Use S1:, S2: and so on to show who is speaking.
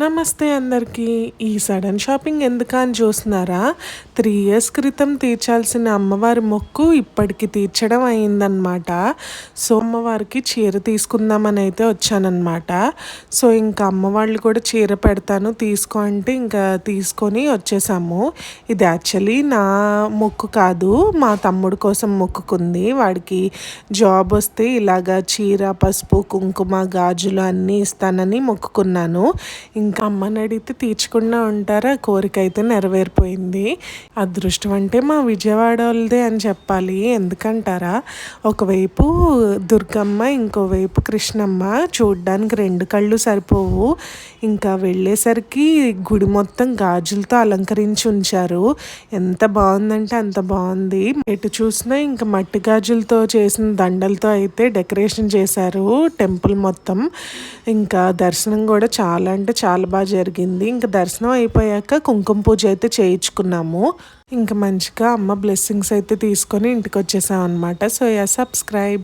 S1: నమస్తే అందరికీ. ఈ సడన్ షాపింగ్ ఎందుకా అని చూస్తున్నారా? 3 ఇయర్స్ క్రితం తీర్చాల్సిన అమ్మవారి మొక్కు ఇప్పటికి తీర్చడం అయిందనమాట. సో, అమ్మవారికి చీర తీసుకుందామని అయితే వచ్చానన్నమాట. సో, ఇంకా అమ్మవాళ్ళు కూడా చీర పెడతాను తీసుకో అంటే ఇంకా తీసుకొని వచ్చేసాము. ఇది యాక్చువల్లీ నా మొక్కు కాదు, మా తమ్ముడు కోసం మొక్కుకుంది. వాడికి జాబ్ వస్తే ఇలాగా చీర, పసుపు, కుంకుమ, గాజులు అన్నీ ఇస్తానని మొక్కుకున్నాను. ఇంకా అమ్మని అడిగితే తీర్చకుండా ఉంటారా, కోరిక అయితే నెరవేరిపోయింది. అదృష్టం అంటే మా విజయవాడ వాళ్ళదే అని చెప్పాలి. ఎందుకంటారా, ఒకవైపు దుర్గమ్మ, ఇంకోవైపు కృష్ణమ్మ. చూడ్డానికి 2 కళ్ళు సరిపోవు. ఇంకా వెళ్ళేసరికి గుడి మొత్తం గాజులతో అలంకరించి ఉంచారు. ఎంత బాగుందంటే అంత బాగుంది. ఎటు చూసినా ఇంకా మట్టి గాజులతో చేసిన దండలతో అయితే డెకరేషన్ చేశారు టెంపుల్ మొత్తం. ఇంకా దర్శనం కూడా చాలా అంటే చాలా బాగా జరిగింది. ఇంకా దర్శనం అయిపోయాక కుంకుమ పూజ అయితే చేయించుకున్నాము. ఇంకా మంచిగా అమ్మ బ్లెస్సింగ్స్ అయితే తీసుకొని ఇంటికి వచ్చేసాం అనమాట. So subscribe.